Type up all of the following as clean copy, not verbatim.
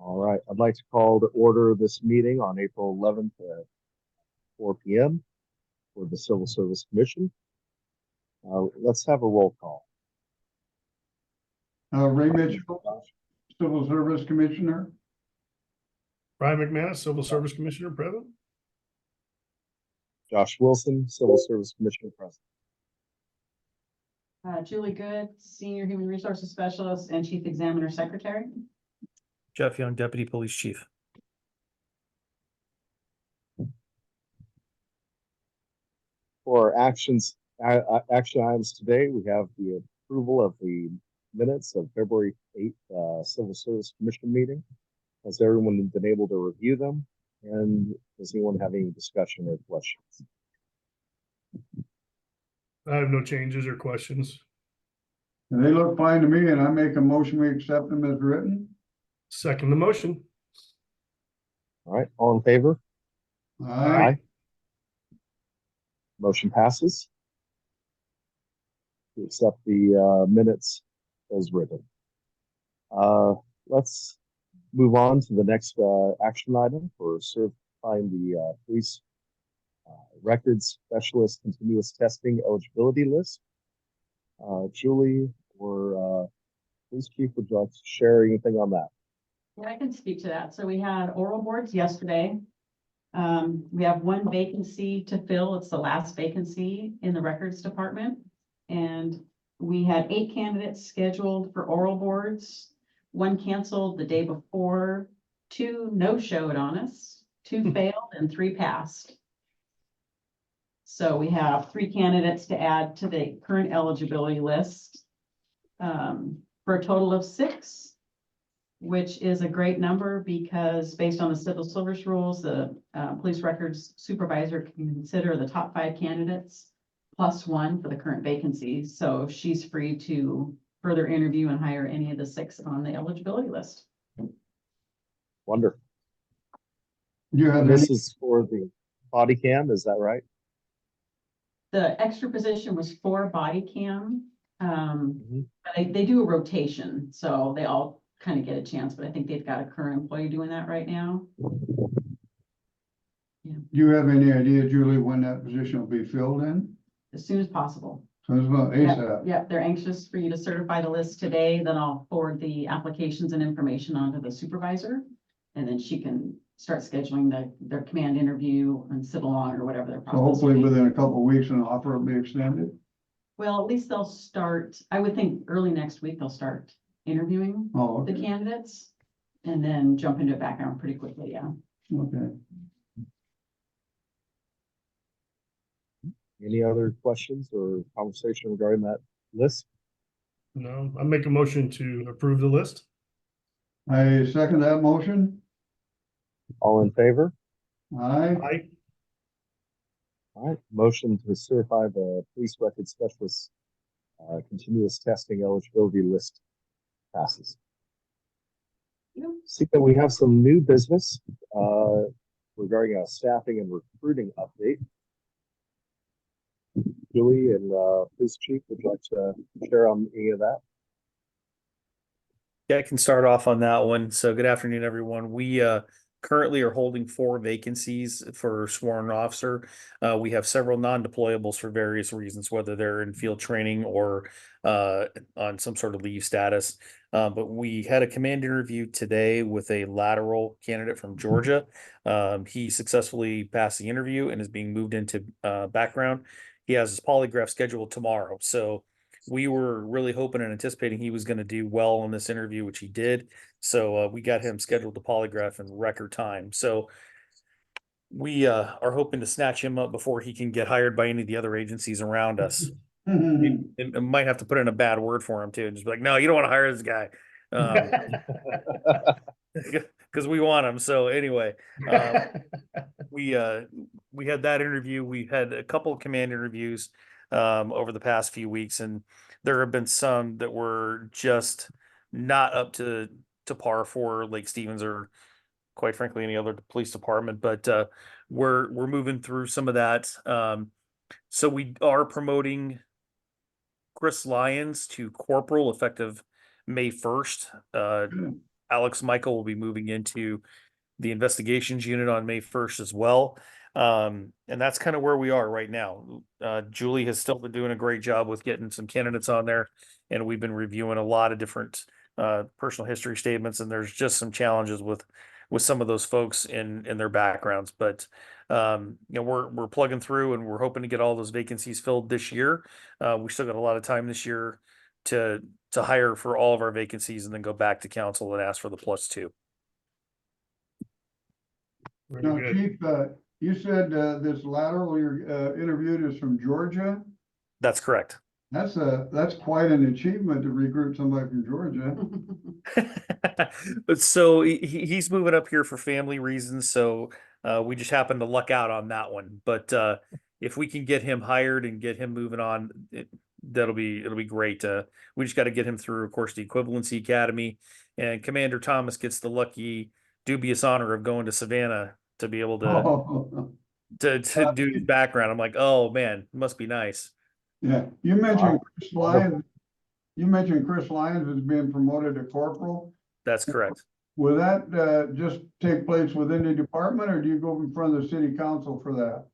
All right, I'd like to call to order this meeting on April 11th at 4 p.m. for the Civil Service Commission. Let's have a roll call. Ray Mitchell, Civil Service Commissioner. Brian McManus, Civil Service Commissioner, present. Josh Wilson, Civil Service Commissioner, present. Julie Good, Senior Human Resources Specialist and Chief Examiner Secretary. Jeff Young, Deputy Police Chief. For action items today, we have the approval of the minutes of February 8th Civil Service Commission meeting. Has everyone been able to review them? And does anyone have any discussion or questions? I have no changes or questions. And they look fine to me, and I make a motion, we accept them as written. Second the motion. All right, all in favor? Aye. Motion passes. To accept the minutes as written. Let's move on to the next action item for certifying the police records specialist continuous testing eligibility list. Julie or police chief, would you like to share anything on that? Yeah, I can speak to that. So we had oral boards yesterday. We have one vacancy to fill. It's the last vacancy in the records department. And we had 8 candidates scheduled for oral boards. 1 canceled the day before, 2 no-showed on us, 2 failed and 3 passed. So we have 3 candidates to add to the current eligibility list for a total of 6, which is a great number because based on the civil service rules, the police records supervisor can consider the top 5 candidates plus 1 for the current vacancy. So she's free to further interview and hire any of the 6 on the eligibility list. Wonderful. You have And this any, is for the body cam, is that right? The extra position was for body cam. But they do a rotation, so they all kind of get a chance, but I think they've got a current employee doing that right now. do you have any idea, Julie, when that position will be filled in? As soon as possible. So it's about ASAP. Yeah, they're anxious for you to certify the list today, then I'll forward the applications and information onto the supervisor. And then she can start scheduling their command interview and civil law or whatever their So process hopefully will be. within a couple of weeks, an offer will be extended. Well, at least they'll start, I would think early next week, they'll start interviewing Oh, the okay. candidates. And then jump into a background pretty quickly, yeah. Okay. Any other questions or conversation regarding that list? No, I make a motion to approve the list. I second that motion. All in favor? Aye. Aye. All right, motion to certify the police record specialist continuous testing eligibility list passes. Yeah. See that we have some new business regarding a staffing and recruiting update. Julie and police chief, would you like to share on any of that? Yeah, I can start off on that one. So good afternoon, everyone. We currently are holding 4 vacancies for sworn officer. We have several non-deployables for various reasons, whether they're in field training or on some sort of leave status. But we had a command interview today with a lateral candidate from Georgia. He successfully passed the interview and is being moved into background. He has his polygraph scheduled tomorrow. So we were really hoping and anticipating he was going to do well on this interview, which he did. So we got him scheduled to polygraph in record time. So we are hoping to snatch him up before he can get hired by any of the other agencies around us. It might have to put in a bad word for him too. Just be like, no, you don't want to hire this guy. Because we want him. So anyway, we had that interview. We had a couple of command interviews over the past few weeks, and there have been some that were just not up to par for Lake Stevens or quite frankly any other police department. But we're moving through some of that. So we are promoting Chris Lyons to corporal effective May 1st. Alex Michael will be moving into the investigations unit on May 1st as well. And that's kind of where we are right now. Julie has still been doing a great job with getting some candidates on there, and we've been reviewing a lot of different personal history statements, and there's just some challenges with some of those folks in their backgrounds. But we're plugging through, and we're hoping to get all those vacancies filled this year. We still got a lot of time this year to hire for all of our vacancies, and then go back to council and ask for the +2. Very Now, good. Chief, you said, this lateral you're, interviewed is from Georgia? That's correct. That's quite an achievement to recruit somebody from Georgia. But so he's moving up here for family reasons, so we just happened to luck out on that one. But if we can get him hired and get him moving on, it'll be great. We just got to get him through, of course, the Equivalency Academy, and Commander Thomas gets the lucky, dubious honor of going to Savannah to be able to Oh, to do his background. I'm like, oh man, must be nice. yeah, you mentioned Wow. Chris Lyons. You mentioned Chris Lyons is being promoted to corporal. That's correct. Will that, just take place within the department, or do you go in front of the city council for that?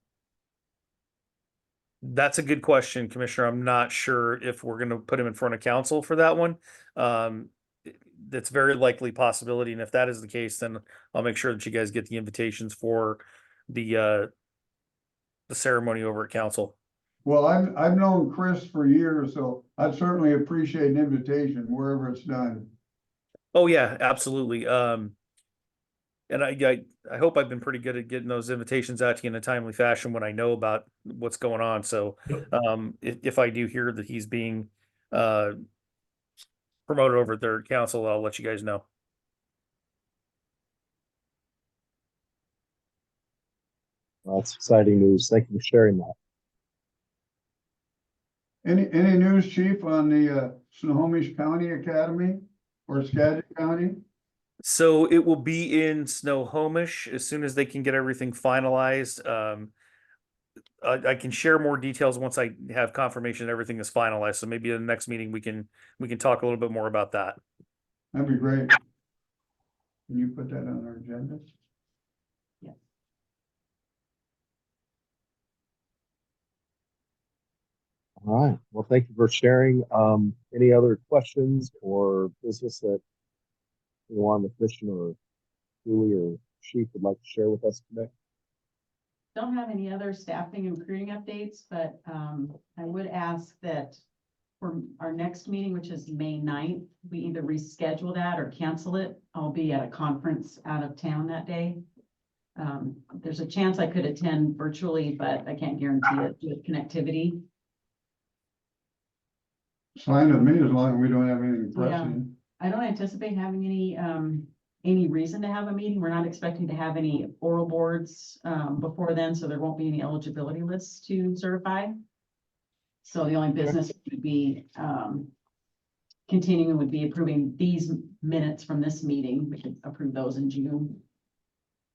That's a good question, Commissioner. I'm not sure if we're going to put him in front of council for that one. That's very likely possibility, and if that is the case, then I'll make sure that you guys get the invitations for the ceremony over at council. Well, I've known Chris for years, so I'd certainly appreciate an invitation wherever it's done. Oh yeah, absolutely. And I hope I've been pretty good at getting those invitations out to you in a timely fashion when I know about what's going on. So Yep. if I do hear that he's being promoted over at their council, I'll let you guys know. Well, that's exciting news. Thank you for sharing that. Any news, Chief, on the Snohomish County Academy or Skagit County? So it will be in Snohomish as soon as they can get everything finalized. I can share more details once I have confirmation that everything is finalized. So maybe in the next meeting we can talk a little bit more about that. That'd be great. Can you put that on our agenda? All right. Well, thank you for sharing. Any other questions or business that anyone on the commission or Julie or Chief would like to share with us today? Don't have any other staffing and recruiting updates, but I would ask that for our next meeting, which is May 9th, we either reschedule that or cancel it. I'll be at a conference out of town that day. There's a chance I could attend virtually, but I can't guarantee it with connectivity. Fine with me as long as we don't have anything pressing. I don't anticipate having any reason to have a meeting. We're not expecting to have any oral boards before then, so there won't be any eligibility lists to certify. So the only business would be continuing would be approving these minutes from this meeting. We could approve those in June.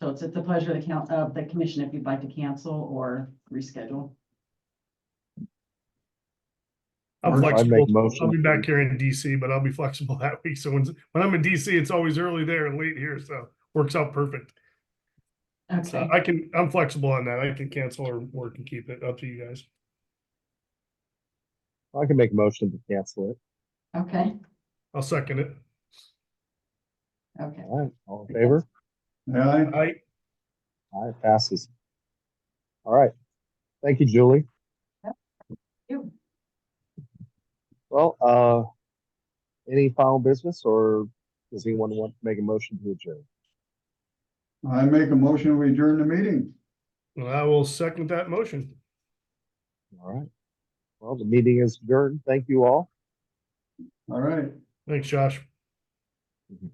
So it's at the pleasure of the commission if you'd like to cancel or reschedule. I'm I'd make a flexible. motion. I'll be back here in DC, but I'll be flexible that week. So when I'm in DC, it's always early there and late here, so works out perfect. So Okay, I'm flexible on that. I can cancel or can keep it, up to you guys. I can make a motion to cancel it. okay, I'll second it. okay. All right. All in favor? Yeah, All right. Passes. All right. Thank you, Julie. You. Well, any final business, or does anyone want to make a motion to adjourn? I make a motion, we adjourn the meeting. Well, I will second that motion. All right. Well, the meeting is adjourned. Thank you all. All right. Thanks, Josh. Mhm.